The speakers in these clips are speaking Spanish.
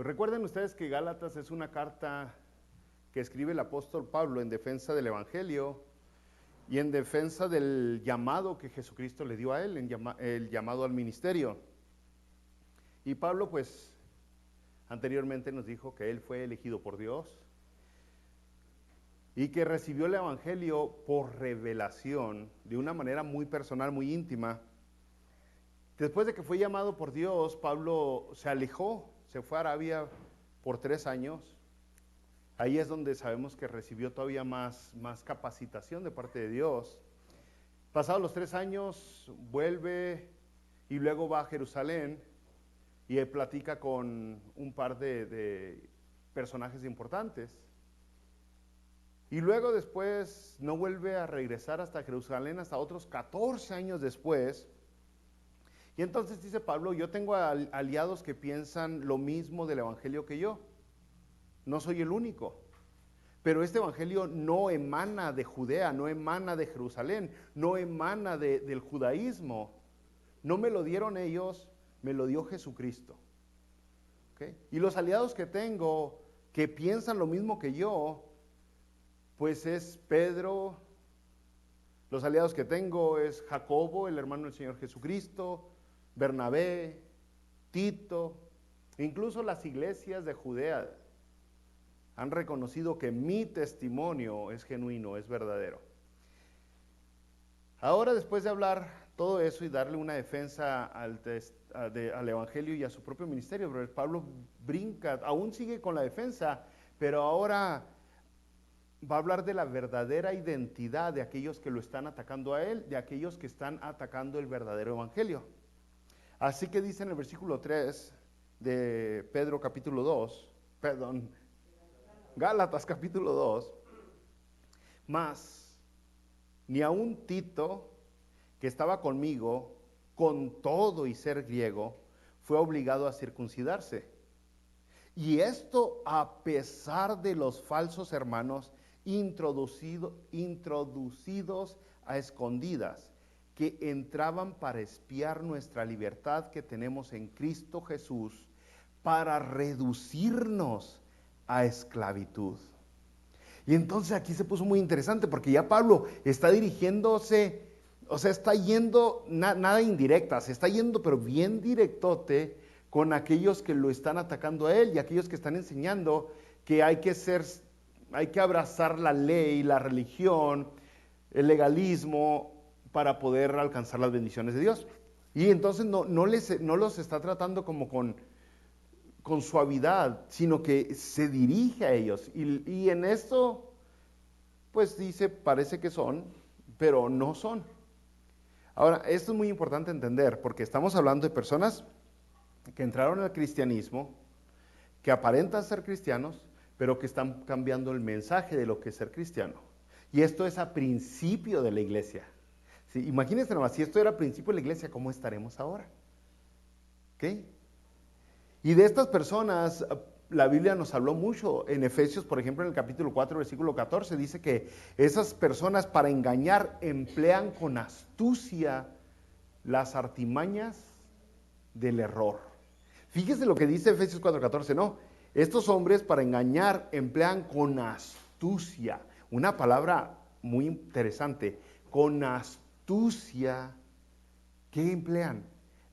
Pues recuerden ustedes que Gálatas es una carta que escribe el apóstol Pablo en defensa del Evangelio y en defensa del llamado que Jesucristo le dio a él, el llamado al ministerio. Y Pablo, pues, anteriormente nos dijo que él fue elegido por Dios y que recibió el Evangelio por revelación, de una manera muy personal, muy íntima. Después de que fue llamado por Dios, Pablo se alejó, se fue a Arabia por 3 años. Ahí es donde sabemos que recibió todavía más capacitación de parte de Dios. Pasados los 3 años, vuelve y luego va a Jerusalén y él platica con un par de personajes importantes. Y luego después no vuelve a regresar hasta Jerusalén hasta otros 14 años después. Y entonces dice Pablo, yo tengo aliados que piensan lo mismo del Evangelio que yo. No soy el único. Pero este Evangelio no emana de Judea, no emana de Jerusalén, no emana del judaísmo. No me lo dieron ellos, me lo dio Jesucristo. ¿Okay? Y los aliados que tengo, que piensan lo mismo que yo, pues es Pedro. Los aliados que tengo es Jacobo, el hermano del Señor Jesucristo, Bernabé, Tito, incluso las iglesias de Judea han reconocido que mi testimonio es genuino, es verdadero. Ahora, después de hablar todo eso y darle una defensa al Evangelio y a su propio ministerio, pero Pablo brinca, aún sigue con la defensa, pero ahora va a hablar de la verdadera identidad de aquellos que lo están atacando a él, de aquellos que están atacando el verdadero Evangelio. Así que dice en el versículo 3 de Pedro capítulo 2, Gálatas capítulo 2, mas ni aun Tito, que estaba conmigo, con todo y ser griego, fue obligado a circuncidarse. Y esto a pesar de los falsos hermanos introducidos a escondidas, que entraban para espiar nuestra libertad que tenemos en Cristo Jesús, para reducirnos a esclavitud. Y entonces aquí se puso muy interesante, porque ya Pablo está dirigiéndose, o sea, está yendo, nada indirecta, se está yendo pero bien directote con aquellos que lo están atacando a él y aquellos que están enseñando que hay que abrazar la ley, la religión, el legalismo para poder alcanzar las bendiciones de Dios. Y entonces no los está tratando como con suavidad, sino que se dirige a ellos. Y en esto, pues dice, parece que son, pero no son. Ahora, esto es muy importante entender, porque estamos hablando de personas que entraron al cristianismo, que aparentan ser cristianos, pero que están cambiando el mensaje de lo que es ser cristiano. Y esto es a principio de la iglesia. ¿Sí? Imagínense nomás, si esto era a principio de la iglesia, ¿cómo estaremos ahora? ¿Okay? Y de estas personas, la Biblia nos habló mucho. En Efesios, por ejemplo, en el capítulo 4, versículo 14, dice que esas personas para engañar emplean con astucia las artimañas del error. Fíjese lo que dice Efesios 4:14, no. Estos hombres para engañar emplean con astucia, una palabra muy interesante, con astucia, ¿qué emplean?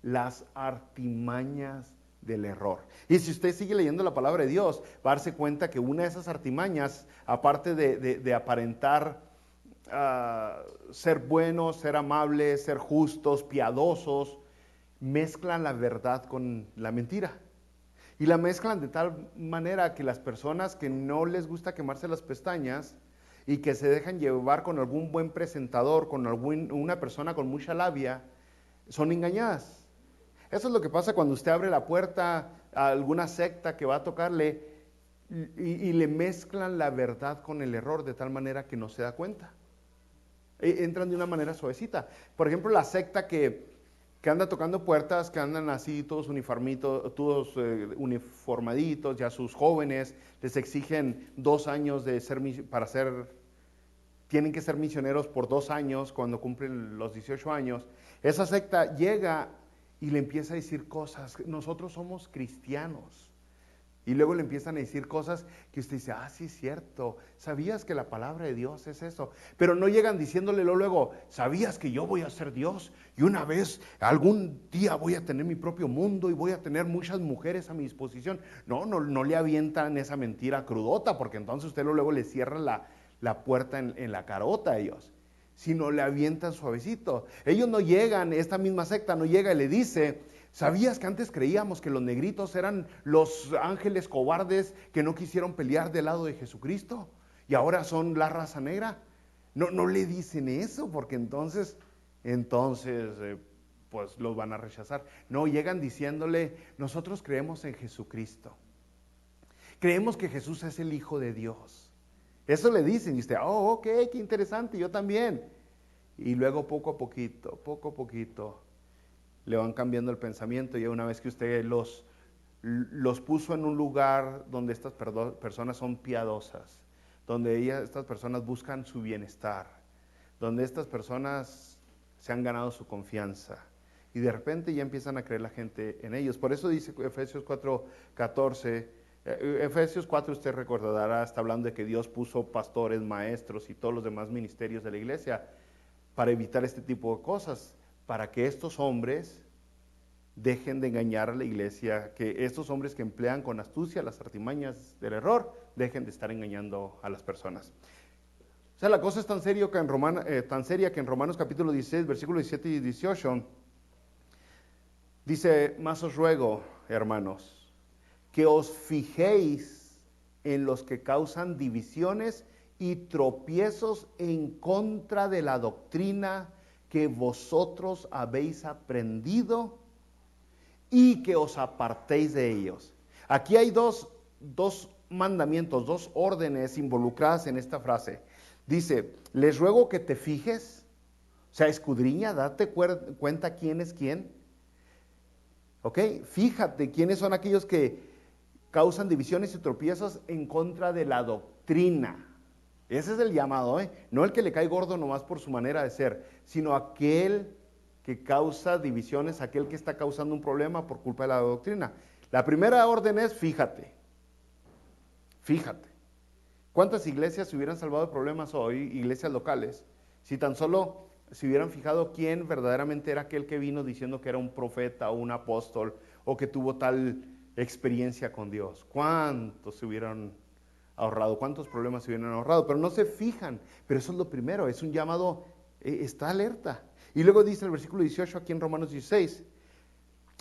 Las artimañas del error. Y si usted sigue leyendo la palabra de Dios, va a darse cuenta que una de esas artimañas, aparte de aparentar ser buenos, ser amables, ser justos, piadosos, mezclan la verdad con la mentira. Y la mezclan de tal manera que las personas que no les gusta quemarse las pestañas y que se dejan llevar con algún buen presentador, con una persona con mucha labia, son engañadas. Eso es lo que pasa cuando usted abre la puerta a alguna secta que va a tocarle y le mezclan la verdad con el error de tal manera que no se da cuenta. Entran de una manera suavecita. Por ejemplo, la secta que anda tocando puertas, que andan así todos uniformaditos, ya sus jóvenes les exigen 2 años tienen que ser misioneros por 2 años cuando cumplen los 18 años. Esa secta llega y le empieza a decir cosas, nosotros somos cristianos, Y luego le empiezan a decir cosas que usted dice, sí es cierto, ¿sabías que la palabra de Dios es eso? Pero no llegan diciéndole luego, ¿sabías que yo voy a ser Dios? Y una vez, algún día voy a tener mi propio mundo y voy a tener muchas mujeres a mi disposición. No le avientan esa mentira crudota, porque entonces usted luego le cierra la puerta en la carota a ellos. Sino le avientan suavecito. Ellos no llegan, esta misma secta no llega y le dice, ¿sabías que antes creíamos que los negritos eran los ángeles cobardes que no quisieron pelear del lado de Jesucristo? Y ahora son la raza negra. No le dicen eso, porque entonces pues los van a rechazar. No, llegan diciéndole, nosotros creemos en Jesucristo. Creemos que Jesús es el Hijo de Dios. Eso le dicen, y usted, ok, qué interesante, yo también. Y luego poco a poquito, le van cambiando el pensamiento, y una vez que usted los puso en un lugar donde estas personas son piadosas, donde estas personas buscan su bienestar, donde estas personas se han ganado su confianza, y de repente ya empiezan a creer la gente en ellos. Por eso dice Efesios 4:14, Efesios 4 usted recordará, está hablando de que Dios puso pastores, maestros y todos los demás ministerios de la iglesia para evitar este tipo de cosas, para que estos hombres dejen de engañar a la iglesia, que estos hombres que emplean con astucia las artimañas del error, dejen de estar engañando a las personas. O sea, la cosa es tan seria que en Romanos capítulo 16, versículos 17 y 18, dice, mas os ruego, hermanos, que os fijéis en los que causan divisiones y tropiezos en contra de la doctrina que vosotros habéis aprendido y que os apartéis de ellos. Aquí hay dos mandamientos, dos órdenes involucradas en esta frase. Dice, les ruego que te fijes, o sea, escudriña, date cuenta quién es quién. ¿Ok? Fíjate quiénes son aquellos que causan divisiones y tropiezos en contra de la doctrina. Ese es el llamado, no el que le cae gordo nomás por su manera de ser, sino aquel que causa divisiones, aquel que está causando un problema por culpa de la doctrina. La primera orden es fíjate. ¿Cuántas iglesias se hubieran salvado de problemas hoy, iglesias locales, si tan solo se hubieran fijado quién verdaderamente era aquel que vino diciendo que era un profeta o un apóstol o que tuvo tal experiencia con Dios? ¿Cuántos se hubieran ahorrado? ¿Cuántos problemas se hubieran ahorrado? Pero no se fijan. Pero eso es lo primero, es un llamado, está alerta. Y luego dice el versículo 18 aquí en Romanos 16.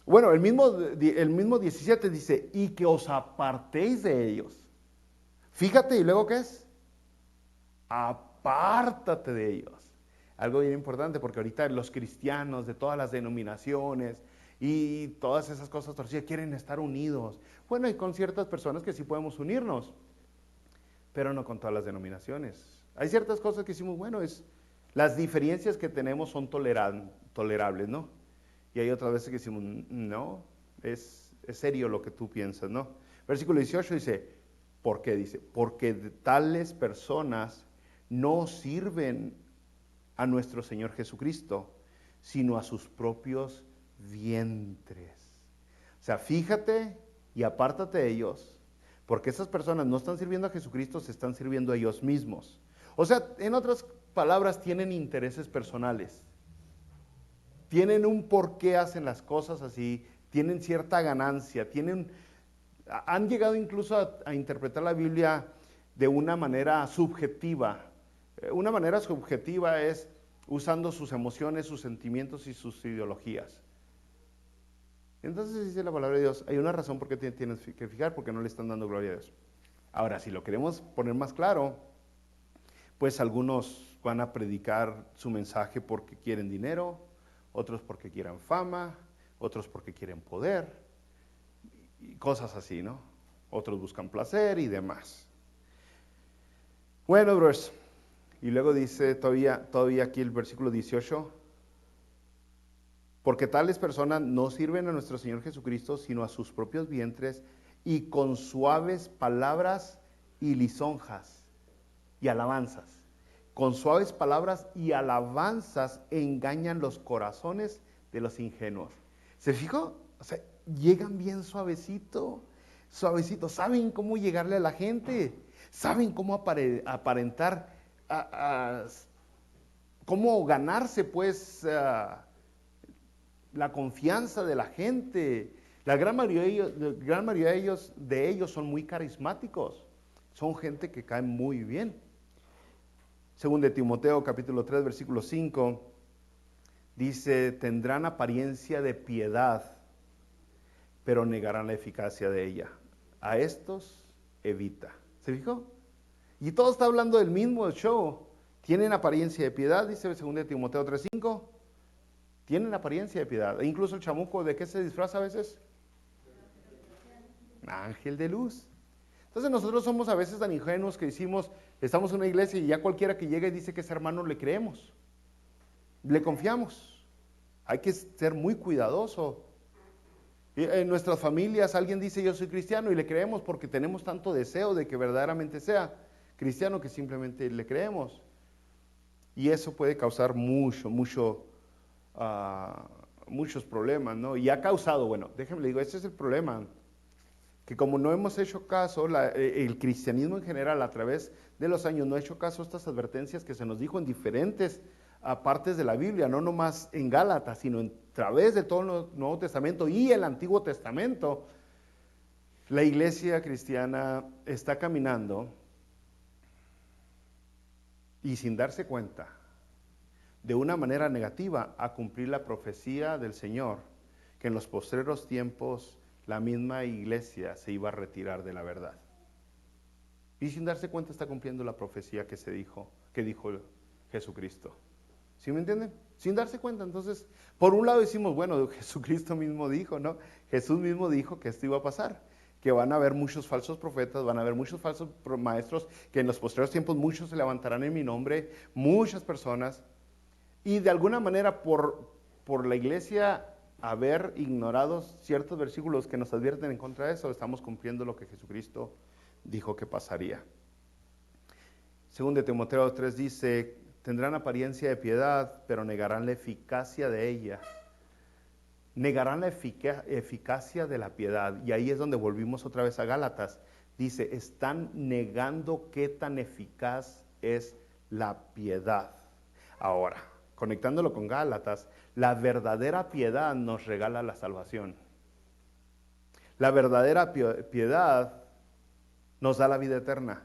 Bueno, el mismo 17 dice, y que os apartéis de ellos. Fíjate, ¿y luego qué es? Apártate de ellos. Algo bien importante, porque ahorita los cristianos de todas las denominaciones y todas esas cosas torcidas quieren estar unidos. Bueno, y con ciertas personas que sí podemos unirnos, pero no con todas las denominaciones. Hay ciertas cosas que decimos, bueno, las diferencias que tenemos son tolerables, ¿no? Y hay otras veces que decimos, no, es serio lo que tú piensas, ¿no? Versículo 18 dice, ¿por qué? Dice, porque tales personas no sirven a nuestro Señor Jesucristo, sino a sus propios vientres. O sea, fíjate y apártate de ellos, porque esas personas no están sirviendo a Jesucristo, se están sirviendo a ellos mismos. O sea, en otras palabras, tienen intereses personales. Tienen un por qué hacen las cosas así, tienen cierta ganancia, han llegado incluso a interpretar la Biblia de una manera subjetiva. Una manera subjetiva es usando sus emociones, sus sentimientos y sus ideologías. Entonces dice la palabra de Dios, hay una razón por qué te tienes que fijar, porque no le están dando gloria a Dios. Ahora, si lo queremos poner más claro, pues algunos van a predicar su mensaje porque quieren dinero, otros porque quieren fama, otros porque quieren poder, y cosas así, ¿no? Otros buscan placer y demás. Bueno, brothers, y luego dice todavía aquí el versículo 18, porque tales personas no sirven a nuestro Señor Jesucristo, sino a sus propios vientres, y con suaves palabras y lisonjas y alabanzas. Con suaves palabras y alabanzas engañan los corazones de los ingenuos. ¿Se fijó? O sea, llegan bien suavecito. suavecito. Saben cómo llegarle a la gente. Saben cómo aparentar, cómo ganarse pues la confianza de la gente. La gran mayoría de ellos son muy carismáticos. Son gente que cae muy bien. Según de Timoteo capítulo 3 versículo 5, dice, tendrán apariencia de piedad, pero negarán la eficacia de ella. A estos evita. ¿Se fijó? Y todo está hablando del mismo show. Tienen apariencia de piedad, dice según de Timoteo 3:5. Tienen apariencia de piedad. E incluso el chamuco, ¿de qué se disfraza a veces? Ángel de luz. Entonces nosotros somos a veces tan ingenuos que decimos, estamos en una iglesia y ya cualquiera que llegue y dice que es hermano le creemos. Le confiamos. Hay que ser muy cuidadoso. En nuestras familias alguien dice yo soy cristiano y le creemos porque tenemos tanto deseo de que verdaderamente sea cristiano que simplemente le creemos. Y eso puede causar muchos problemas, ¿no? Y ha causado, bueno, déjenme le digo, ese es el problema, que como no hemos hecho caso, el cristianismo en general a través de los años no ha hecho caso a estas advertencias que se nos dijo en diferentes partes de la Biblia, no nomás en Gálatas, sino a través de todo el Nuevo Testamento y el Antiguo Testamento. La iglesia cristiana está caminando y sin darse cuenta, de una manera negativa, a cumplir la profecía del Señor, que en los postreros tiempos la misma iglesia se iba a retirar de la verdad. Y sin darse cuenta está cumpliendo la profecía que dijo Jesucristo. ¿Sí me entienden? Sin darse cuenta. Entonces, por un lado decimos, bueno, Jesucristo mismo dijo, ¿no? Jesús mismo dijo que esto iba a pasar, que van a haber muchos falsos profetas, van a haber muchos falsos maestros, que en los posteriores tiempos muchos se levantarán en mi nombre, muchas personas, y de alguna manera por la iglesia haber ignorado ciertos versículos que nos advierten en contra de eso, estamos cumpliendo lo que Jesucristo dijo que pasaría. Según de Timoteo 3 dice, tendrán apariencia de piedad, pero negarán la eficacia de ella. Negarán la eficacia de la piedad. Y ahí es donde volvimos otra vez a Gálatas. Dice, están negando qué tan eficaz es la piedad. Ahora, conectándolo con Gálatas, la verdadera piedad nos regala la salvación. La verdadera piedad nos da la vida eterna.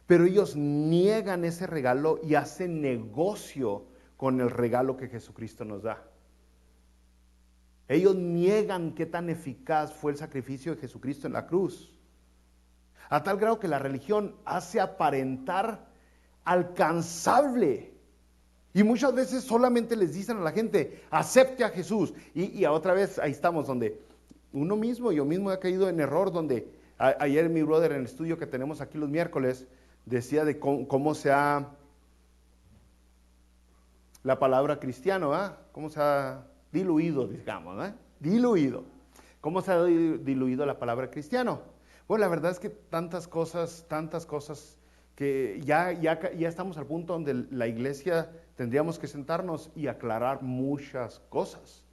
Pero ellos niegan ese regalo y hacen negocio con el regalo que Jesucristo nos da. Ellos niegan qué tan eficaz fue el sacrificio de Jesucristo en la cruz. A tal grado que la religión hace aparentar alcanzable. Y muchas veces solamente les dicen a la gente, acepte a Jesús. Y otra vez ahí estamos donde yo mismo he caído en error, donde ayer mi brother en el estudio que tenemos aquí los miércoles, decía de cómo se ha, la palabra cristiano, cómo se ha diluido, digamos, diluido. ¿Cómo se ha diluido la palabra cristiano? Bueno, la verdad es que tantas cosas, que ya estamos al punto donde la iglesia tendríamos que sentarnos y aclarar muchas cosas.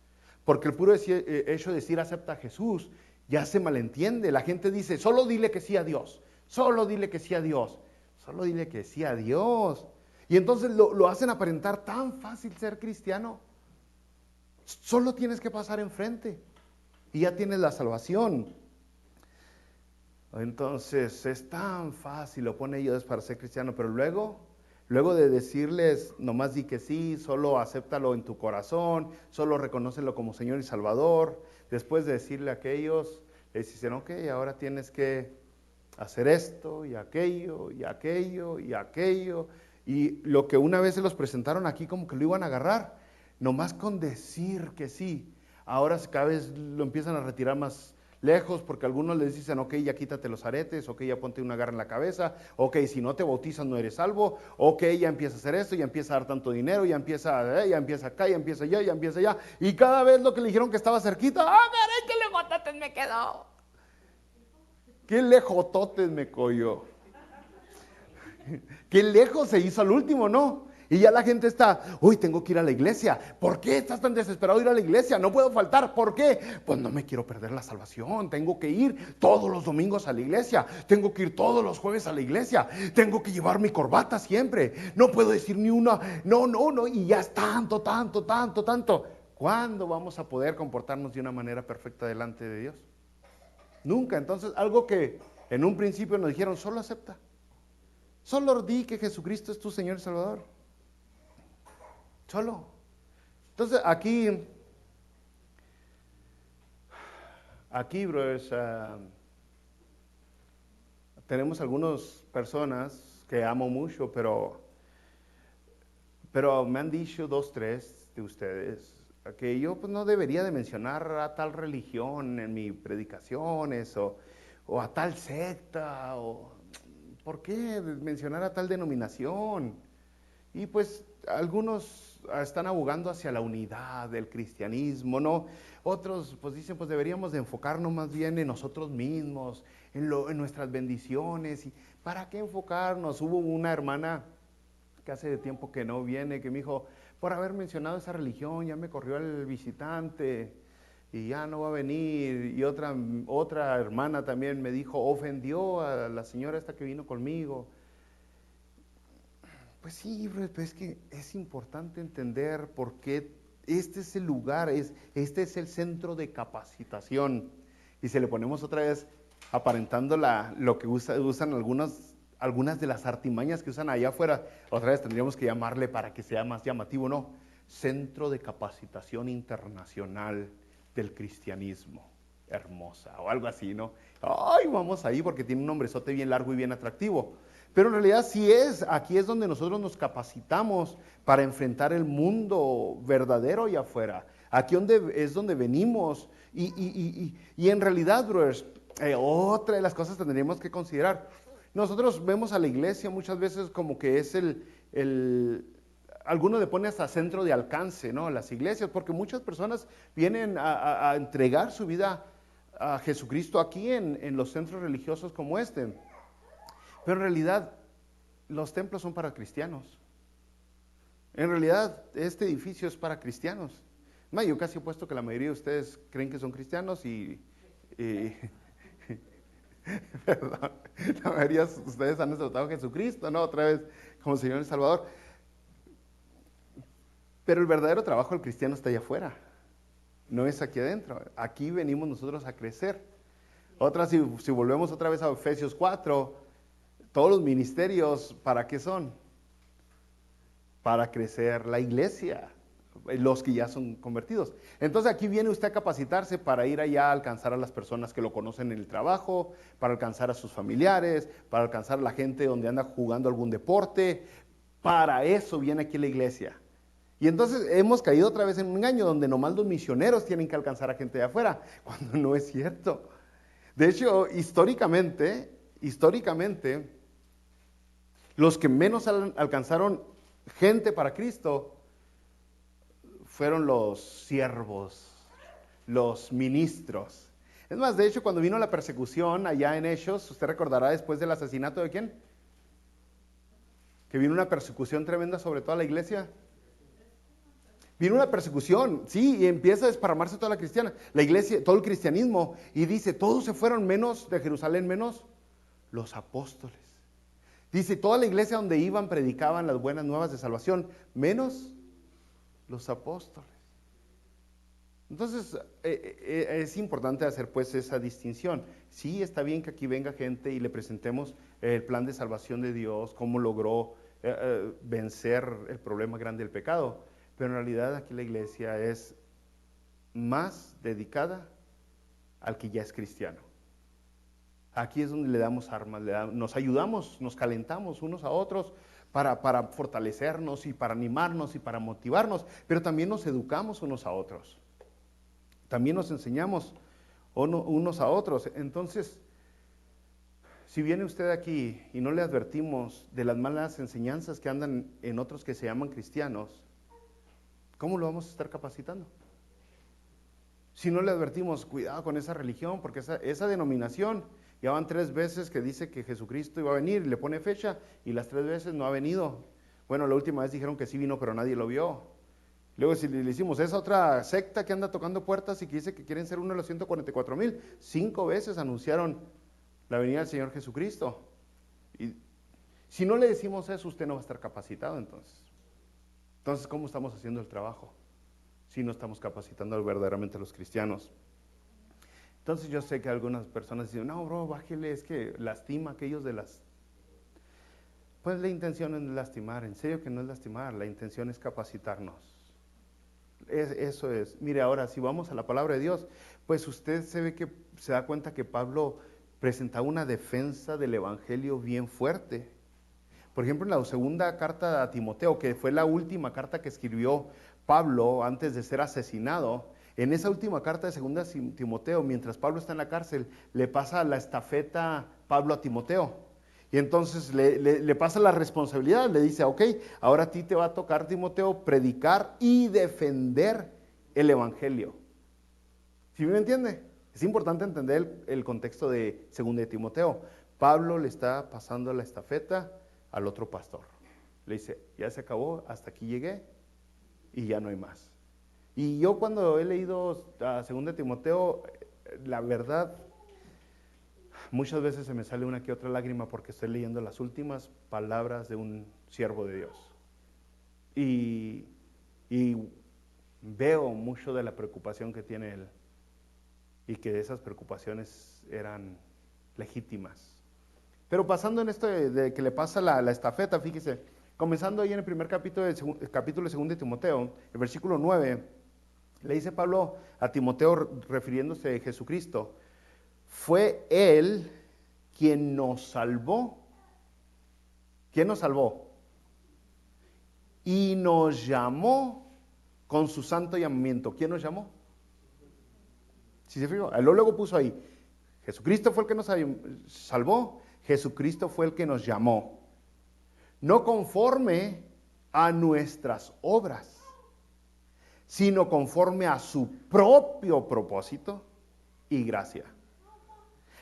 Porque el puro hecho de decir acepta a Jesús ya se malentiende. La gente dice, solo dile que sí a Dios, solo dile que sí a Dios, solo dile que sí a Dios. Y entonces lo hacen aparentar tan fácil ser cristiano. Solo tienes que pasar enfrente y ya tienes la salvación. Entonces es tan fácil, lo pone ellos para ser cristiano, pero luego de decirles, nomás di que sí, solo acéptalo en tu corazón, solo reconócelo como Señor y Salvador, después de decirle a aquellos, les dicen, ok, ahora tienes que hacer esto y aquello, y aquello, y aquello, y lo que una vez se los presentaron aquí como que lo iban a agarrar, nomás con decir que sí, ahora cada vez lo empiezan a retirar más lejos, porque algunos les dicen, ok, ya quítate los aretes, ok, ya ponte una garra en la cabeza, ok, si no te bautizas no eres salvo, ok, ya empieza a hacer esto, ya empieza a dar tanto dinero, ya empieza acá, ya empieza allá, ya empieza allá, y cada vez lo que le dijeron que estaba cerquita, caray, qué lejototes me quedó, qué lejototes me cogió, qué lejos se hizo al último, ¿no? Y ya la gente está, uy, tengo que ir a la iglesia. ¿Por qué estás tan desesperado de ir a la iglesia? No puedo faltar. ¿Por qué? Pues no me quiero perder la salvación. Tengo que ir todos los domingos a la iglesia. Tengo que ir todos los jueves a la iglesia. Tengo que llevar mi corbata siempre. No puedo decir ni una, no. Y ya es tanto. ¿Cuándo vamos a poder comportarnos de una manera perfecta delante de Dios? Nunca. Entonces, algo que en un principio nos dijeron, solo acepta. Solo di que Jesucristo es tu Señor y Salvador. Solo. Entonces, aquí, brothers, tenemos algunas personas que amo mucho, pero me han dicho 2, 3 de ustedes que yo pues, no debería de mencionar a tal religión en mis predicaciones o a tal secta, o ¿por qué mencionar a tal denominación? Y pues algunos están abogando hacia la unidad del cristianismo, ¿no? Otros pues dicen, pues deberíamos de enfocarnos más bien en nosotros mismos, en nuestras bendiciones. ¿Y para qué enfocarnos? Hubo una hermana que hace tiempo que no viene, que me dijo, por haber mencionado esa religión, ya me corrió el visitante y ya no va a venir. Y otra hermana también me dijo, ofendió a la señora esta que vino conmigo. Pues sí, pero es que es importante entender por qué este es el lugar, este es el centro de capacitación. Y si le ponemos otra vez, aparentando lo que usan algunas de las artimañas que usan allá afuera, otra vez tendríamos que llamarle para que sea más llamativo, ¿no? Centro de Capacitación Internacional del Cristianismo. Hermosa, o algo así, ¿no? Ay, vamos ahí porque tiene un nombrezote bien largo y bien atractivo. Pero en realidad aquí es donde nosotros nos capacitamos para enfrentar el mundo verdadero allá afuera. Aquí es donde venimos. Y en realidad, brothers, otra de las cosas que tendríamos que considerar. Nosotros vemos a la iglesia muchas veces como que es alguno le pone hasta centro de alcance, ¿no? Las iglesias, porque muchas personas vienen a entregar su vida a Jesucristo aquí en los centros religiosos como este. Pero en realidad, los templos son para cristianos. En realidad, este edificio es para cristianos. Yo casi apuesto que la mayoría de ustedes creen que son cristianos perdón, la mayoría de ustedes han aceptado a Jesucristo, ¿no? Otra vez como Señor y Salvador. Pero el verdadero trabajo del cristiano está allá afuera. No es aquí adentro. Aquí venimos nosotros a crecer. Si volvemos otra vez a Efesios 4, todos los ministerios, ¿para qué son? Para crecer la iglesia, los que ya son convertidos. Entonces aquí viene usted a capacitarse para ir allá a alcanzar a las personas que lo conocen en el trabajo, para alcanzar a sus familiares, para alcanzar a la gente donde anda jugando algún deporte. Para eso viene aquí la iglesia. Y entonces hemos caído otra vez en un engaño donde nomás los misioneros tienen que alcanzar a gente de afuera, cuando no es cierto. De hecho, históricamente, los que menos alcanzaron gente para Cristo fueron los siervos, los ministros. Es más, de hecho, cuando vino la persecución allá en Hechos, usted recordará después del asesinato de ¿quién? Que vino una persecución tremenda sobre toda la iglesia. Vino una persecución, sí, y empieza a desparramarse toda la iglesia, todo el cristianismo, y dice, todos se fueron menos de Jerusalén, menos los apóstoles. Dice, toda la iglesia donde iban predicaban las buenas nuevas de salvación, menos los apóstoles. Entonces, es importante hacer pues esa distinción. Sí, está bien que aquí venga gente y le presentemos el plan de salvación de Dios, cómo logró vencer el problema grande del pecado, pero en realidad aquí la iglesia es más dedicada al que ya es cristiano. Aquí es donde le damos armas, nos ayudamos, nos calentamos unos a otros para fortalecernos y para animarnos y para motivarnos, pero también nos educamos unos a otros. También nos enseñamos unos a otros. Entonces, si viene usted aquí y no le advertimos de las malas enseñanzas que andan en otros que se llaman cristianos, ¿cómo lo vamos a estar capacitando? Si no le advertimos, cuidado con esa religión, porque esa denominación, ya van 3 veces que dice que Jesucristo iba a venir, y le pone fecha, y las 3 veces no ha venido. Bueno, la última vez dijeron que sí vino, pero nadie lo vio. Luego si le hicimos esa otra secta que anda tocando puertas y que dice que quieren ser uno de los 144,000, 5 veces anunciaron la venida del Señor Jesucristo. Y si no le decimos eso, usted no va a estar capacitado entonces. Entonces, ¿cómo estamos haciendo el trabajo? Si no estamos capacitando verdaderamente a los cristianos. Entonces yo sé que algunas personas dicen, no, bro, bájele, es que lastima a aquellos de las... Pues la intención no es lastimar, en serio que no es lastimar, la intención es capacitarnos. Eso es. Mire, ahora, si vamos a la palabra de Dios, pues usted se da cuenta que Pablo presentaba una defensa del evangelio bien fuerte. Por ejemplo, en la segunda carta a Timoteo, que fue la última carta que escribió Pablo antes de ser asesinado, en esa última carta de segunda Timoteo, mientras Pablo está en la cárcel, le pasa la estafeta Pablo a Timoteo. Y entonces le pasa la responsabilidad, le dice, ok, ahora a ti te va a tocar, Timoteo, predicar y defender el evangelio. ¿Sí me entiende? Es importante entender el contexto de segunda de Timoteo. Pablo le está pasando la estafeta al otro pastor. Le dice, ya se acabó, hasta aquí llegué y ya no hay más. Y yo cuando he leído a 2 Timoteo, la verdad, muchas veces se me sale una que otra lágrima porque estoy leyendo las últimas palabras de un siervo de Dios. Y veo mucho de la preocupación que tiene él y que esas preocupaciones eran legítimas. Pero pasando en esto de que le pasa la estafeta, fíjese, comenzando ahí en el primer capítulo de 2 de Timoteo, el versículo 9, le dice Pablo a Timoteo refiriéndose a Jesucristo, fue Él quien nos salvó. ¿Quién nos salvó? Y nos llamó con su santo llamamiento. ¿Quién nos llamó? ¿Sí se fijó? Luego puso ahí, Jesucristo fue el que nos salvó, Jesucristo fue el que nos llamó. No conforme a nuestras obras, sino conforme a su propio propósito y gracia,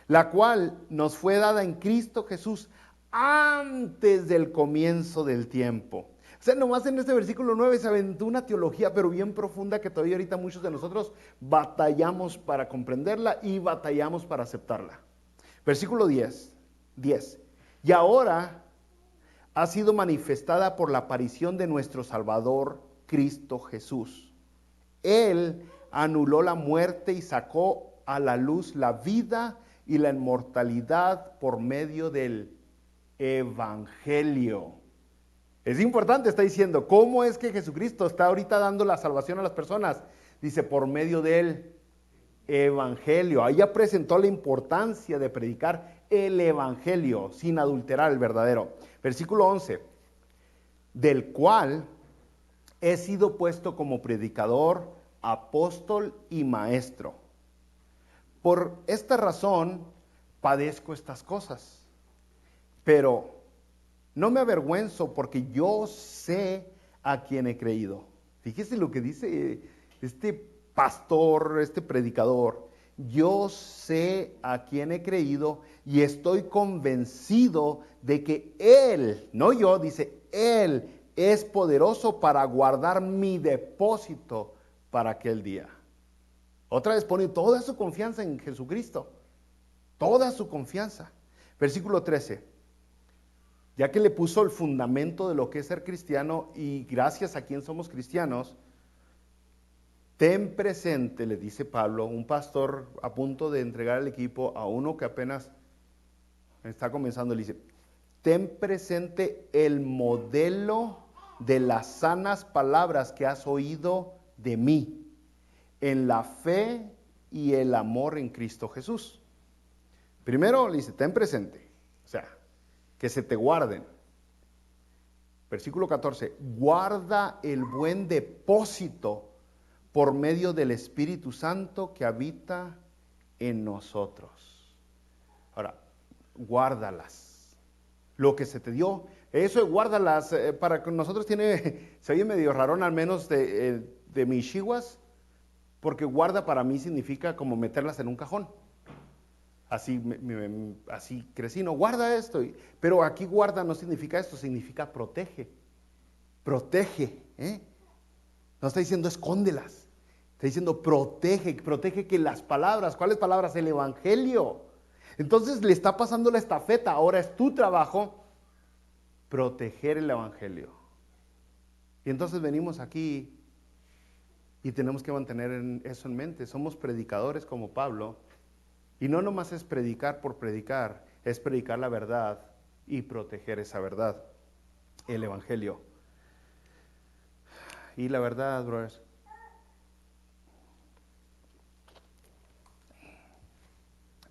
la cual nos fue dada en Cristo Jesús antes del comienzo del tiempo. O sea, nomás en este versículo 9 se aventó una teología, pero bien profunda, que todavía ahorita muchos de nosotros batallamos para comprenderla y batallamos para aceptarla. Versículo 10. Y ahora ha sido manifestada por la aparición de nuestro Salvador, Cristo Jesús. Él anuló la muerte y sacó a la luz la vida y la inmortalidad por medio del Evangelio. Es importante, está diciendo, ¿cómo es que Jesucristo está ahorita dando la salvación a las personas? Dice, por medio del Evangelio. Ahí ya presentó la importancia de predicar el Evangelio sin adulterar el verdadero. Versículo 11, del cual he sido puesto como predicador, apóstol y maestro. Por esta razón padezco estas cosas, pero no me avergüenzo porque yo sé a quién he creído. Fíjese lo que dice este pastor, este predicador. Yo sé a quién he creído y estoy convencido de que Él, no yo, dice Él, es poderoso para guardar mi depósito para aquel día. Otra vez pone toda su confianza en Jesucristo. Toda su confianza. Versículo 13. Ya que le puso el fundamento de lo que es ser cristiano y gracias a quien somos cristianos, ten presente, le dice Pablo, un pastor a punto de entregar el equipo a uno que apenas está comenzando, le dice, ten presente el modelo de las sanas palabras que has oído de mí, en la fe y el amor en Cristo Jesús. Primero le dice, ten presente, o sea, que se te guarden. Versículo 14, guarda el buen depósito por medio del Espíritu Santo que habita en nosotros. Ahora, guárdalas. Lo que se te dio, eso de guárdalas, para que nosotros se oye medio rarón, al menos de mis chihuas, porque guarda para mí significa como meterlas en un cajón. Así, así crecí, no, guarda esto. Pero aquí guarda no significa esto, significa protege. protege, no está diciendo escóndelas, está diciendo protege que las palabras, ¿cuáles palabras? El evangelio. Entonces le está pasando la estafeta, ahora es tu trabajo proteger el evangelio. Y entonces venimos aquí y tenemos que mantener eso en mente. Somos predicadores como Pablo, y no nomás es predicar por predicar, es predicar la verdad y proteger esa verdad, el evangelio. Y la verdad, brothers,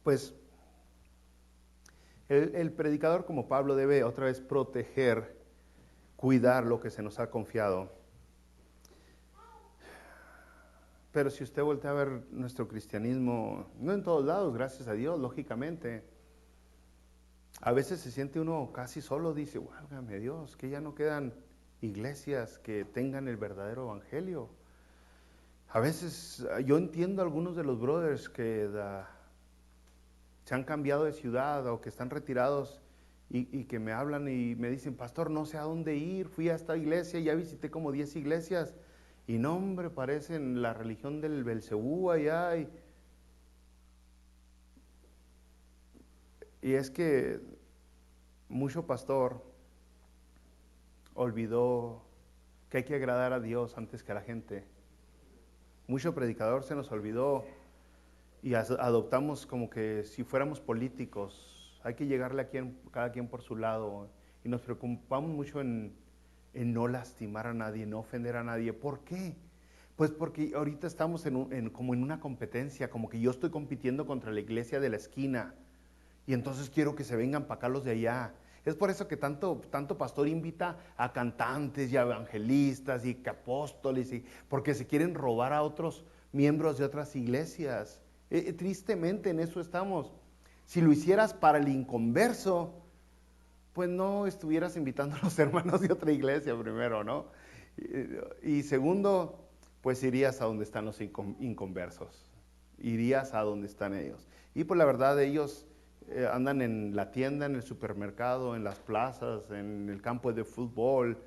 pues el predicador como Pablo debe otra vez proteger, cuidar lo que se nos ha confiado. Pero si usted voltea a ver nuestro cristianismo, no en todos lados, gracias a Dios, lógicamente, a veces se siente uno casi solo, dice, válgame Dios, que ya no quedan iglesias que tengan el verdadero evangelio. A veces yo entiendo a algunos de los brothers que se han cambiado de ciudad o que están retirados y que me hablan y me dicen, pastor, no sé a dónde ir, fui a esta iglesia, ya visité como 10 iglesias, y no, hombre, parecen la religión del Belcebú allá. Y es que mucho pastor olvidó que hay que agradar a Dios antes que a la gente. Mucho predicador se nos olvidó y adoptamos como que si fuéramos políticos, hay que llegarle a cada quien por su lado, y nos preocupamos mucho en no lastimar a nadie, no ofender a nadie. ¿Por qué? Pues porque ahorita estamos como en una competencia, como que yo estoy compitiendo contra la iglesia de la esquina, y entonces quiero que se vengan para acá los de allá. Es por eso que tanto pastor invita a cantantes y a evangelistas y apóstoles, porque se quieren robar a otros miembros de otras iglesias. Tristemente en eso estamos. Si lo hicieras para el inconverso, pues no estuvieras invitando a los hermanos de otra iglesia primero, ¿no? Y segundo, pues irías a donde están los inconversos, irías a donde están ellos. Y pues la verdad, ellos andan en la tienda, en el supermercado, en las plazas, en el campo de fútbol.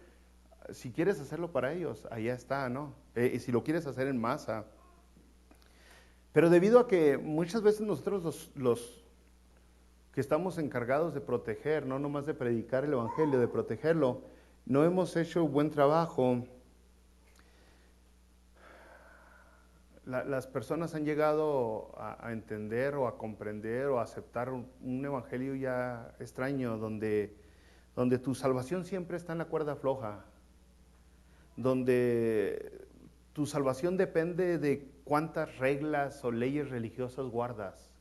Si quieres hacerlo para ellos, allá está, ¿no? Y si lo quieres hacer en masa. Pero debido a que muchas veces nosotros los que estamos encargados de proteger, no nomás de predicar el evangelio, de protegerlo, no hemos hecho buen trabajo. Las personas han llegado a entender o a comprender o a aceptar un evangelio ya extraño, donde tu salvación siempre está en la cuerda floja, donde tu salvación depende de cuántas reglas o leyes religiosas guardas.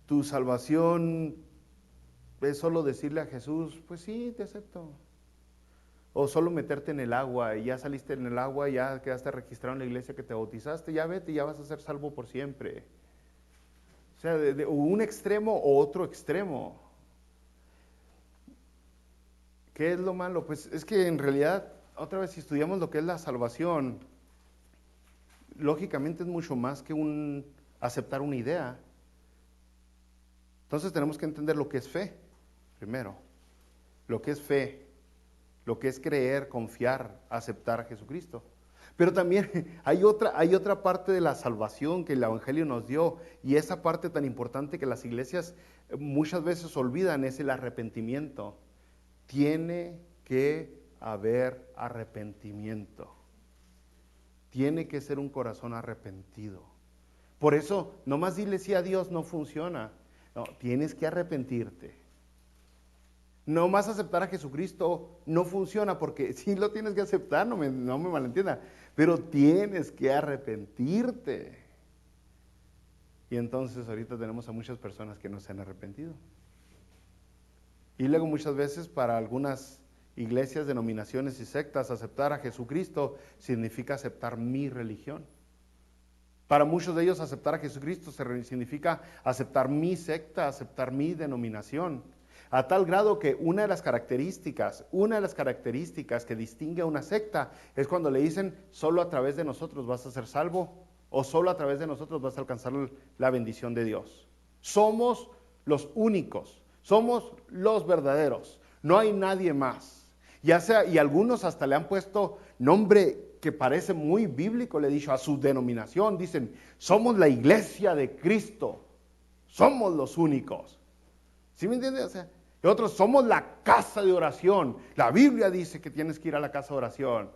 Tu salvación es solo decirle a Jesús, pues sí, te acepto. O solo meterte en el agua, y ya saliste en el agua, ya quedaste registrado en la iglesia que te bautizaste, ya vete y ya vas a ser salvo por siempre. O sea, de un extremo o otro extremo. ¿Qué es lo malo? Pues es que en realidad, otra vez, si estudiamos lo que es la salvación, lógicamente es mucho más que aceptar una idea. Entonces tenemos que entender lo que es fe, primero. Lo que es fe, lo que es creer, confiar, aceptar a Jesucristo. Pero también hay otra parte de la salvación que el Evangelio nos dio, y esa parte tan importante que las iglesias muchas veces olvidan es el arrepentimiento. Tiene que haber arrepentimiento. Tiene que ser un corazón arrepentido. Por eso, nomás dile sí a Dios no funciona. No, tienes que arrepentirte. No más aceptar a Jesucristo no funciona, porque sí lo tienes que aceptar, no me malentienda, pero tienes que arrepentirte. Y entonces ahorita tenemos a muchas personas que no se han arrepentido. Y luego muchas veces para algunas iglesias, denominaciones y sectas, aceptar a Jesucristo significa aceptar mi religión. Para muchos de ellos aceptar a Jesucristo significa aceptar mi secta, aceptar mi denominación. A tal grado que una de las características que distingue a una secta es cuando le dicen, solo a través de nosotros vas a ser salvo, o solo a través de nosotros vas a alcanzar la bendición de Dios. Somos los únicos, somos los verdaderos, no hay nadie más. Ya sea, y algunos hasta le han puesto nombre que parece muy bíblico, le he dicho, a su denominación. Dicen, somos la iglesia de Cristo, somos los únicos. ¿Sí me entiendes? O sea, y otros, somos la casa de oración. La Biblia dice que tienes que ir a la casa de oración.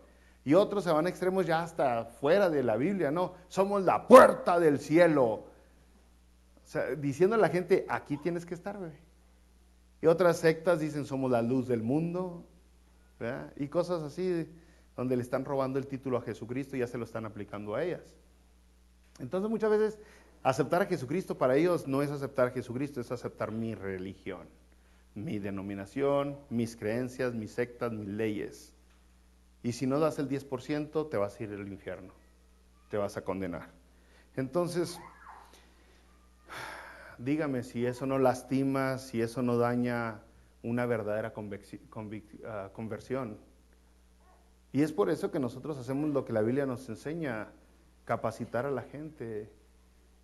Y otros se van a extremos ya hasta fuera de la Biblia, ¿no? Somos la puerta del cielo. O sea, diciendo a la gente, aquí tienes que estar, bebé. Y otras sectas dicen, somos la luz del mundo, ¿verdad? Y cosas así, donde le están robando el título a Jesucristo y ya se lo están aplicando a ellas. Entonces muchas veces aceptar a Jesucristo para ellos no es aceptar a Jesucristo, es aceptar mi religión, mi denominación, mis creencias, mis sectas, mis leyes. Y si no das el 10%, te vas a ir al infierno, te vas a condenar. Entonces, dígame si eso no lastima, si eso no daña una verdadera conversión. Y es por eso que nosotros hacemos lo que la Biblia nos enseña, capacitar a la gente.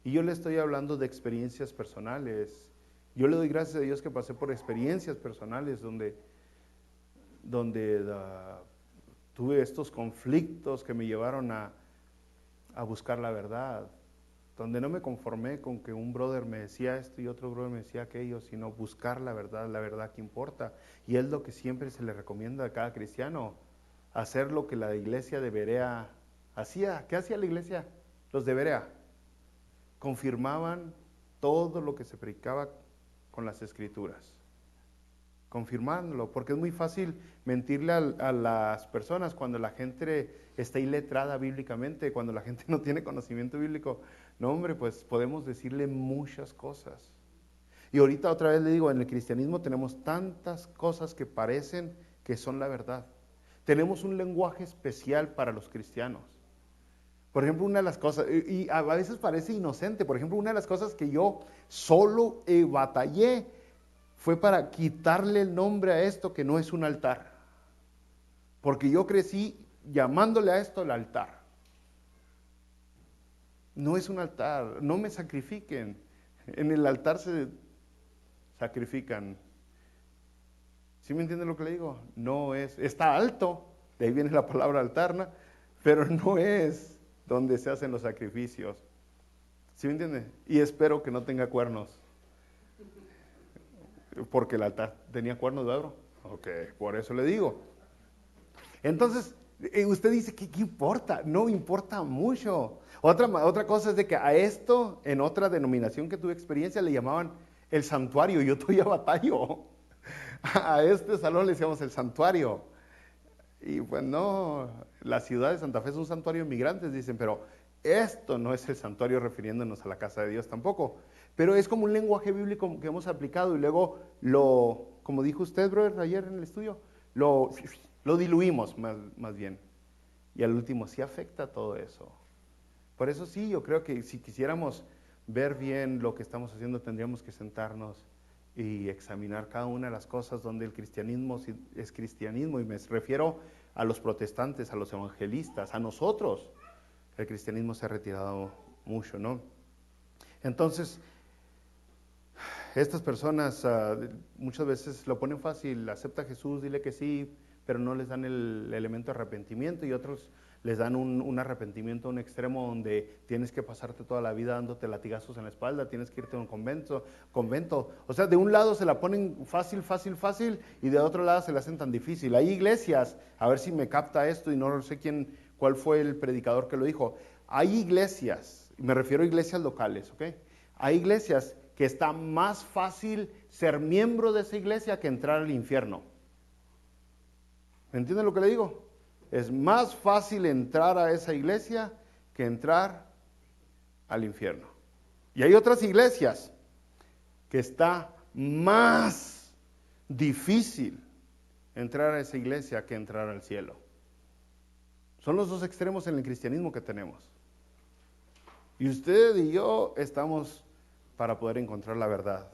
Y yo le estoy hablando de experiencias personales. Yo le doy gracias a Dios que pasé por experiencias personales donde tuve estos conflictos que me llevaron a buscar la verdad, donde no me conformé con que un brother me decía esto y otro brother me decía aquello, sino buscar la verdad que importa. Y es lo que siempre se le recomienda a cada cristiano, hacer lo que la iglesia de Berea hacía. ¿Qué hacía la iglesia? Los de Berea confirmaban todo lo que se predicaba con las escrituras. Confirmándolo, porque es muy fácil mentirle a las personas cuando la gente está iletrada bíblicamente, cuando la gente no tiene conocimiento bíblico. No, hombre, pues podemos decirle muchas cosas. Y ahorita otra vez le digo, en el cristianismo tenemos tantas cosas que parecen que son la verdad. Tenemos un lenguaje especial para los cristianos. Por ejemplo, una de las cosas, y a veces parece inocente, por ejemplo, una de las cosas que yo solo batallé fue para quitarle el nombre a esto que no es un altar. Porque yo crecí llamándole a esto el altar. No es un altar, no me sacrifiquen. En el altar se sacrifican. ¿Sí me entienden lo que le digo? No es, está alto, de ahí viene la palabra altar, ¿no? Pero no es donde se hacen los sacrificios. ¿Sí me entiende? Y espero que no tenga cuernos. Porque el altar tenía cuernos de oro. Ok, por eso le digo. Entonces, usted dice, ¿qué importa? No importa mucho. Otra cosa es de que a esto, en otra denominación que tuve experiencia, le llamaban el santuario. Yo todavía batallo. A este salón le decíamos el santuario. Y pues no, la ciudad de Santa Fe es un santuario de migrantes, dicen, pero esto no es el santuario refiriéndonos a la casa de Dios tampoco. Pero es como un lenguaje bíblico que hemos aplicado y luego como dijo usted, brother, ayer en el estudio, lo diluimos más bien. Y al último sí afecta todo eso. Por eso sí, yo creo que si quisiéramos ver bien lo que estamos haciendo, tendríamos que sentarnos y examinar cada una de las cosas donde el cristianismo es cristianismo, y me refiero a los protestantes, a los evangelistas, a nosotros. El cristianismo se ha retirado mucho, ¿no? Entonces, estas personas muchas veces lo ponen fácil, acepta a Jesús, dile que sí, pero no les dan el elemento de arrepentimiento, y otros les dan un arrepentimiento a un extremo donde tienes que pasarte toda la vida dándote latigazos en la espalda, tienes que irte a un convento. O sea, de un lado se la ponen fácil, y de otro lado se la hacen tan difícil. Hay iglesias, a ver si me capta esto, y no sé cuál fue el predicador que lo dijo. Hay iglesias, me refiero a iglesias locales, ¿ok? Hay iglesias que está más fácil ser miembro de esa iglesia que entrar al infierno. ¿Me entienden lo que le digo? Es más fácil entrar a esa iglesia que entrar al infierno. Y hay otras iglesias que está más difícil entrar a esa iglesia que entrar al cielo. Son los dos extremos en el cristianismo que tenemos. Y usted y yo estamos para poder encontrar la verdad.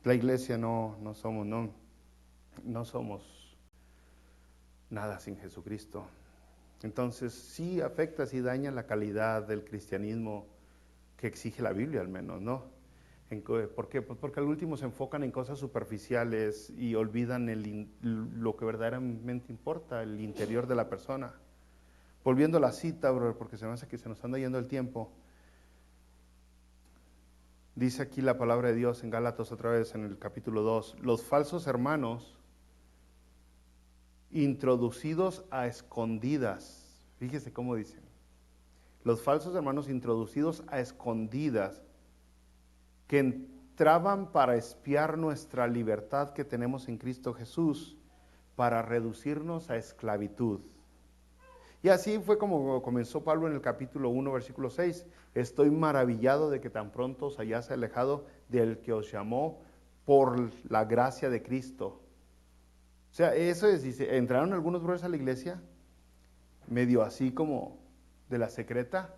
La iglesia no somos nada sin Jesucristo. Entonces sí afecta, sí daña la calidad del cristianismo que exige la Biblia al menos, ¿no? ¿Por qué? Pues porque al último se enfocan en cosas superficiales y olvidan lo que verdaderamente importa, el interior de la persona. Volviendo a la cita, bro, porque se me hace que se nos anda yendo el tiempo. Dice aquí la palabra de Dios en Gálatas otra vez en el capítulo 2. Los falsos hermanos introducidos a escondidas. Fíjese cómo dicen. Los falsos hermanos introducidos a escondidas que entraban para espiar nuestra libertad que tenemos en Cristo Jesús, para reducirnos a esclavitud. Y así fue como comenzó Pablo en el capítulo 1, versículo 6. Estoy maravillado de que tan pronto os hayáis alejado del que os llamó por la gracia de Cristo. O sea, eso es, dice, entraron algunos brothers a la iglesia, medio así como de la secreta,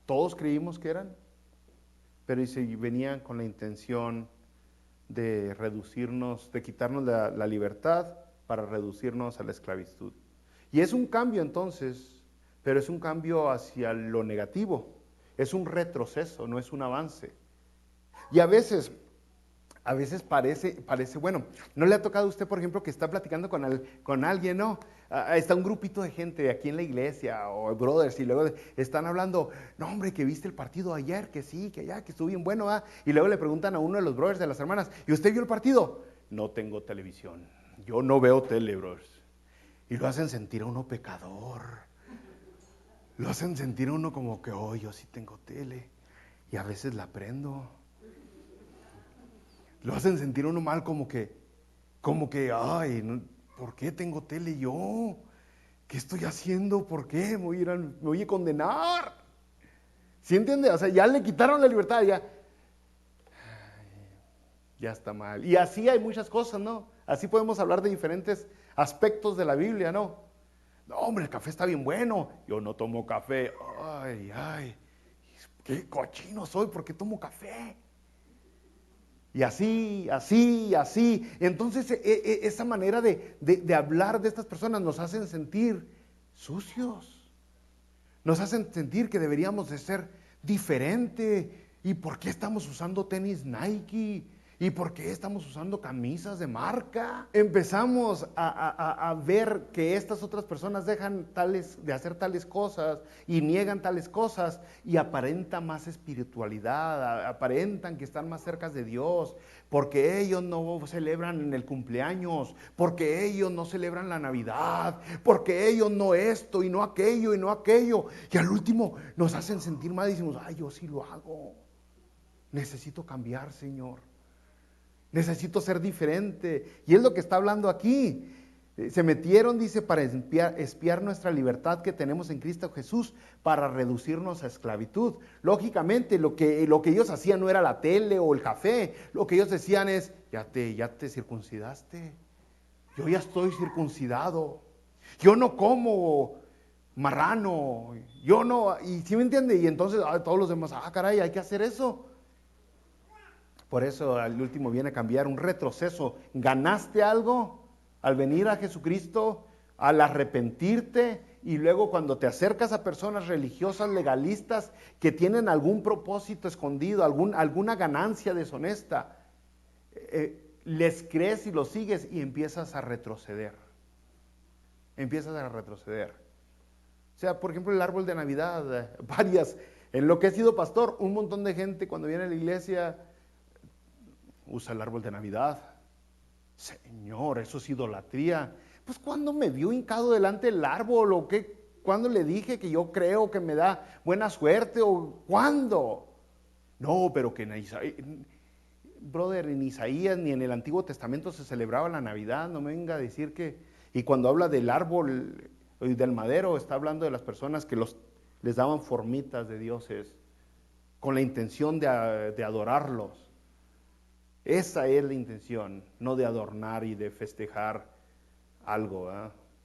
todos creímos que eran, pero dice, venían con la intención de reducirnos, de quitarnos la libertad para reducirnos a la esclavitud. Y es un cambio entonces, pero es un cambio hacia lo negativo, es un retroceso, no es un avance. Y a veces parece, bueno, ¿no le ha tocado a usted, por ejemplo, que está platicando con alguien, no? Está un grupito de gente aquí en la iglesia, o brothers, y luego están hablando, no hombre, que viste el partido ayer, que sí, que ya, que estuvo bien bueno, ¿ah? Y luego le preguntan a uno de los brothers de las hermanas, ¿y usted vio el partido? No tengo televisión, yo no veo tele, brothers. Y lo hacen sentir a uno pecador, lo hacen sentir a uno como que, oh, yo sí tengo tele, y a veces la prendo. Lo hacen sentir a uno mal como que, ay, ¿por qué tengo tele yo? ¿Qué estoy haciendo? ¿Por qué? Me voy a condenar. ¿Sí entiende? O sea, ya le quitaron la libertad, ya está mal. Y así hay muchas cosas, ¿no? Así podemos hablar de diferentes aspectos de la Biblia, ¿no? No, hombre, el café está bien bueno. Yo no tomo café. Ay, qué cochino soy, ¿por qué tomo café? Y así. Entonces, esa manera de hablar de estas personas nos hacen sentir sucios. Nos hacen sentir que deberíamos de ser diferente. ¿Y por qué estamos usando tenis Nike? ¿Y por qué estamos usando camisas de marca? Empezamos a ver que estas otras personas dejan de hacer tales cosas y niegan tales cosas y aparentan más espiritualidad, aparentan que están más cerca de Dios, porque ellos no celebran el cumpleaños, porque ellos no celebran la Navidad, porque ellos no esto y no aquello y no aquello. Y al último nos hacen sentir mal y decimos, ay, yo sí lo hago. Necesito cambiar, Señor. Necesito ser diferente. Y es lo que está hablando aquí. Se metieron, dice, para espiar nuestra libertad que tenemos en Cristo Jesús, para reducirnos a esclavitud. Lógicamente, lo que ellos hacían no era la tele o el café. Lo que ellos decían es, ya te circuncidaste. Yo ya estoy circuncidado. Yo no como marrano. Yo no, y ¿sí me entiende? Y entonces todos los demás, caray, hay que hacer eso. Por eso al último viene a cambiar, un retroceso. ¿Ganaste algo al venir a Jesucristo, al arrepentirte? Y luego cuando te acercas a personas religiosas, legalistas, que tienen algún propósito escondido, alguna ganancia deshonesta, les crees y los sigues y empiezas a retroceder. O sea, por ejemplo, el árbol de Navidad, en lo que he sido pastor, un montón de gente cuando viene a la iglesia usa el árbol de Navidad. Señor, eso es idolatría. Pues ¿cuándo me vio hincado delante del árbol? ¿O qué? ¿Cuándo le dije que yo creo que me da buena suerte? ¿O cuándo? No, pero que en Isaías, brother, en Isaías ni en el Antiguo Testamento se celebraba la Navidad. No me venga a decir que... Y cuando habla del árbol y del madero, está hablando de las personas que les daban formitas de dioses con la intención de adorarlos. Esa es la intención, no de adornar y de festejar algo,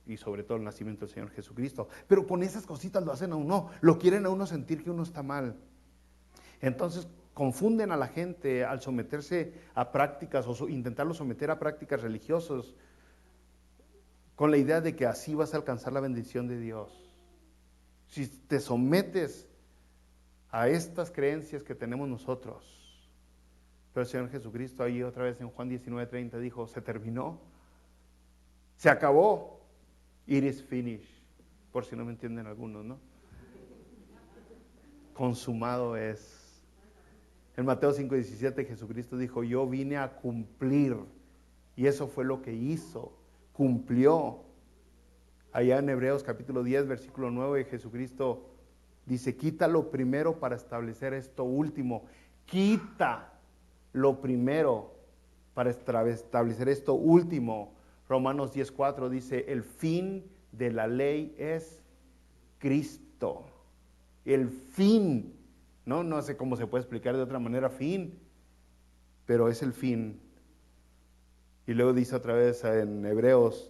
y sobre todo el nacimiento del Señor Jesucristo. Pero con esas cositas lo hacen a uno, lo quieren a uno sentir que uno está mal. Entonces confunden a la gente al someterse a prácticas o intentarlo someter a prácticas religiosas con la idea de que así vas a alcanzar la bendición de Dios. Si te sometes a estas creencias que tenemos nosotros, Pero el Señor Jesucristo ahí otra vez en Juan 19:30 dijo, se terminó, se acabó, it is finished, por si no me entienden algunos, ¿no? Consumado es. En Mateo 5:17 Jesucristo dijo, yo vine a cumplir, y eso fue lo que hizo, cumplió. Allá en Hebreos capítulo 10, versículo 9, Jesucristo dice, quita lo primero para establecer esto último. Quita lo primero para establecer esto último. Romanos 10:4 dice, el fin de la ley es Cristo. El fin, no sé cómo se puede explicar de otra manera, fin, pero es el fin. Y luego dice otra vez en Hebreos,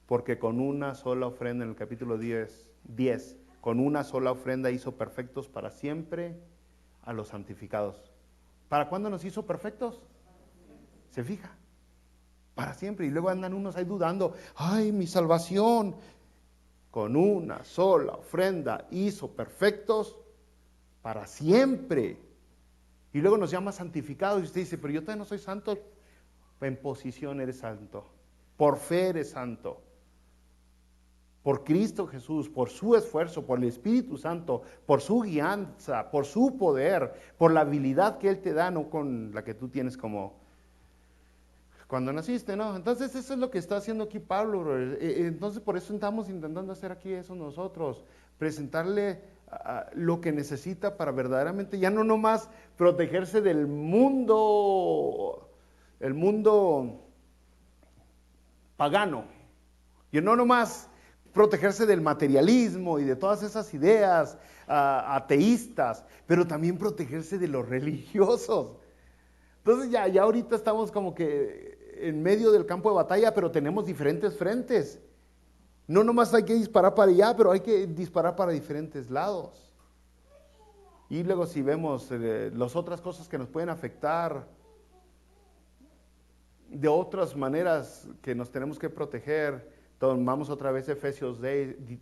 porque con una sola ofrenda, en el capítulo 10, con una sola ofrenda hizo perfectos para siempre a los santificados. ¿Para cuándo nos hizo perfectos? ¿Se fija? Para siempre. Y luego andan unos ahí dudando, ay, mi salvación. Con una sola ofrenda hizo perfectos para siempre. Y luego nos llama santificados y usted dice, pero yo todavía no soy santo. En posición eres santo, por fe eres santo. Por Cristo Jesús, por su esfuerzo, por el Espíritu Santo, por su guianza, por su poder, por la habilidad que Él te da, no con la que tú tienes como cuando naciste, ¿no? Entonces eso es lo que está haciendo aquí Pablo, brother. Entonces por eso estamos intentando hacer aquí eso nosotros, presentarle lo que necesita para verdaderamente, ya no nomás protegerse del mundo, el mundo pagano, y no nomás protegerse del materialismo y de todas esas ideas ateístas, pero también protegerse de los religiosos. Entonces ya ahorita estamos como que en medio del campo de batalla, pero tenemos diferentes frentes. No nomás hay que disparar para allá, pero hay que disparar para diferentes lados. Y luego si vemos las otras cosas que nos pueden afectar, de otras maneras que nos tenemos que proteger, tomamos otra vez Efesios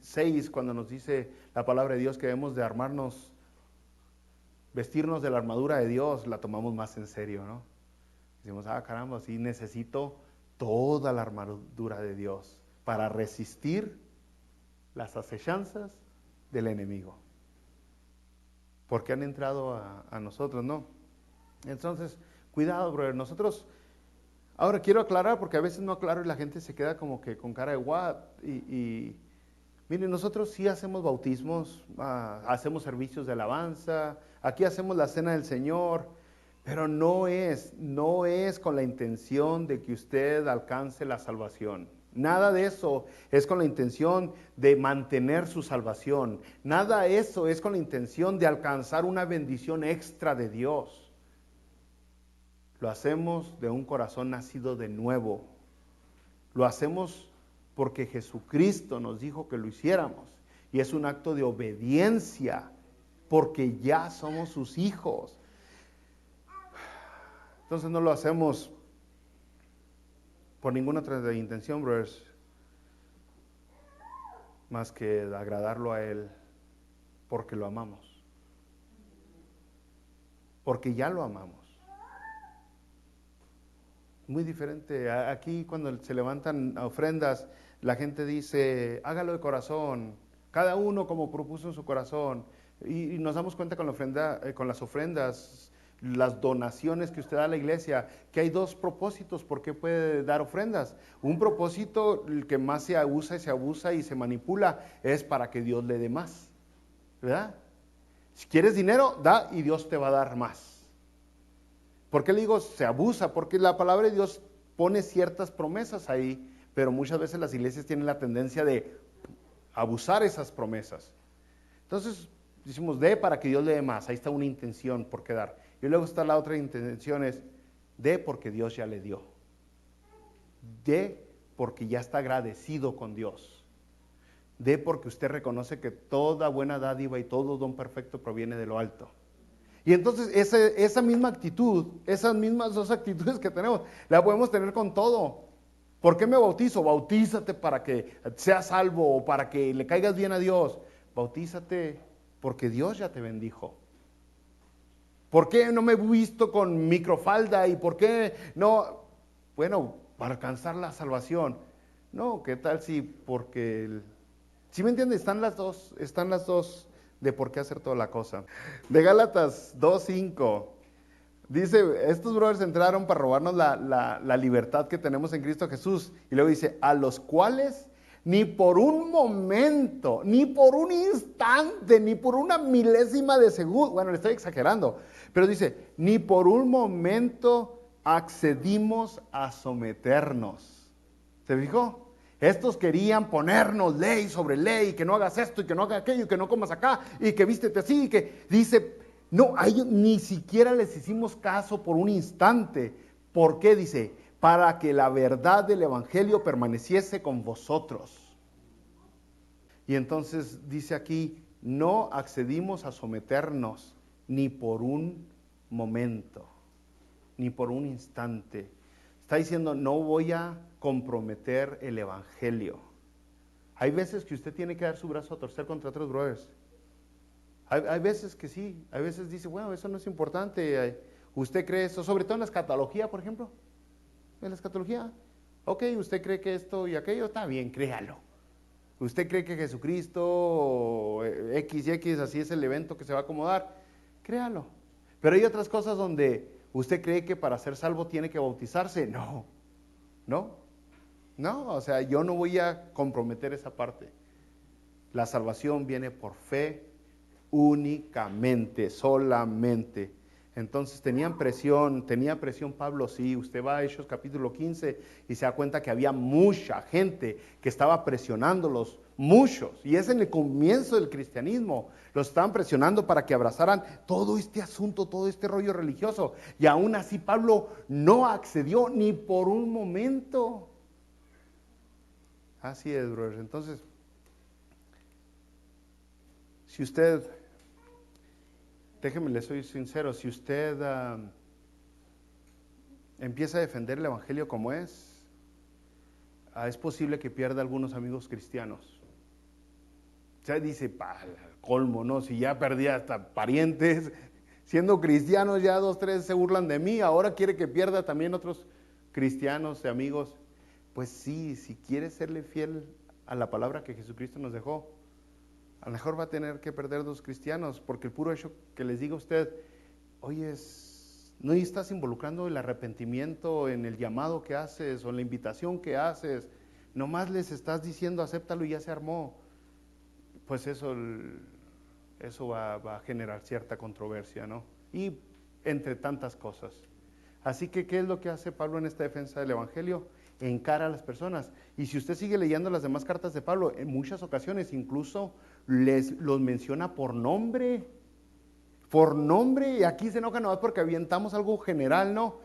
6, cuando nos dice la palabra de Dios que debemos de armarnos, vestirnos de la armadura de Dios, la tomamos más en serio, ¿no? Decimos, caramba, sí necesito toda la armadura de Dios para resistir las acechanzas del enemigo. Porque han entrado a nosotros, ¿no? Entonces, cuidado, brother, nosotros... Ahora quiero aclarar, porque a veces no aclaro y la gente se queda como que con cara de what. Miren, nosotros sí hacemos bautismos, hacemos servicios de alabanza, aquí hacemos la cena del Señor, pero no es con la intención de que usted alcance la salvación. Nada de eso es con la intención de mantener su salvación. Nada de eso es con la intención de alcanzar una bendición extra de Dios. Lo hacemos de un corazón nacido de nuevo. Lo hacemos porque Jesucristo nos dijo que lo hiciéramos. Y es un acto de obediencia, porque ya somos sus hijos. Entonces no lo hacemos por ninguna otra intención, brothers, más que agradarlo a Él, porque lo amamos. Porque ya lo amamos. Muy diferente. Aquí cuando se levantan ofrendas, la gente dice, hágalo de corazón, cada uno como propuso en su corazón. Y nos damos cuenta con la ofrenda, con las ofrendas, las donaciones que usted da a la iglesia, que hay dos propósitos por qué puede dar ofrendas. Un propósito, el que más se usa y se abusa y se manipula, es para que Dios le dé más, ¿verdad? Si quieres dinero, da y Dios te va a dar más. ¿Por qué le digo se abusa? Porque la palabra de Dios pone ciertas promesas ahí, pero muchas veces las iglesias tienen la tendencia de abusar esas promesas. Entonces decimos, dé para que Dios le dé más. Ahí está una intención por qué dar. Y luego está la otra intención, es dé porque Dios ya le dio. Dé porque ya está agradecido con Dios. Dé porque usted reconoce que toda buena dádiva y todo don perfecto proviene de lo alto. Y entonces esa misma actitud, esas mismas dos actitudes que tenemos, la podemos tener con todo. ¿Por qué me bautizo? Bautízate para que seas salvo o para que le caigas bien a Dios. Bautízate porque Dios ya te bendijo. ¿Por qué no me he visto con microfalda? ¿Y por qué no? Bueno, para alcanzar la salvación. No, ¿qué tal si porque... ¿Sí me entiendes? Están las dos de por qué hacer toda la cosa. De Gálatas 2:5. Dice, estos brothers entraron para robarnos la libertad que tenemos en Cristo Jesús. Y luego dice, a los cuales ni por un momento, ni por un instante, ni por una milésima de segundo, bueno, le estoy exagerando, pero dice, ni por un momento accedimos a someternos. ¿Se fijó? Estos querían ponernos ley sobre ley, que no hagas esto y que no hagas aquello, y que no comas acá, y que vístete así, y que dice, no, a ellos ni siquiera les hicimos caso por un instante. ¿Por qué? Dice, para que la verdad del evangelio permaneciese con vosotros. Y entonces dice aquí, no accedimos a someternos ni por un momento, ni por un instante. Está diciendo, no voy a comprometer el evangelio. Hay veces que usted tiene que dar su brazo a torcer contra otros brothers. Hay veces que sí, hay veces dice, bueno, eso no es importante. ¿Usted cree eso? Sobre todo en la escatología, por ejemplo. En la escatología. Ok, usted cree que esto y aquello, está bien, créalo. ¿Usted cree que Jesucristo X y X así es el evento que se va a acomodar? Créalo. Pero hay otras cosas donde usted cree que para ser salvo tiene que bautizarse. No, o sea, yo no voy a comprometer esa parte. La salvación viene por fe únicamente, solamente. Entonces tenía presión Pablo, sí. Usted va a Hechos capítulo 15 y se da cuenta que había mucha gente que estaba presionándolos, muchos, y es en el comienzo del cristianismo, los estaban presionando para que abrazaran todo este asunto, todo este rollo religioso, y aún así Pablo no accedió ni por un momento. Así es, brother. Entonces, si usted, déjeme, le soy sincero, si usted empieza a defender el evangelio como es posible que pierda algunos amigos cristianos. O sea, dice, colmo, ¿no? Si ya perdí hasta parientes, siendo cristianos ya 2, 3 se burlan de mí, ahora quiere que pierda también otros cristianos y amigos. Pues sí, si quiere serle fiel a la palabra que Jesucristo nos dejó, a lo mejor va a tener que perder 2 cristianos, porque el puro hecho que les diga a usted, oye, no estás involucrando el arrepentimiento en el llamado que haces o en la invitación que haces, nomás les estás diciendo acéptalo y ya se armó, pues eso va a generar cierta controversia, ¿no? Y entre tantas cosas. Así que, ¿qué es lo que hace Pablo en esta defensa del evangelio? Encara a las personas. Y si usted sigue leyendo las demás cartas de Pablo, en muchas ocasiones incluso los menciona por nombre, y aquí se enoja nomás porque avientamos algo general, ¿no?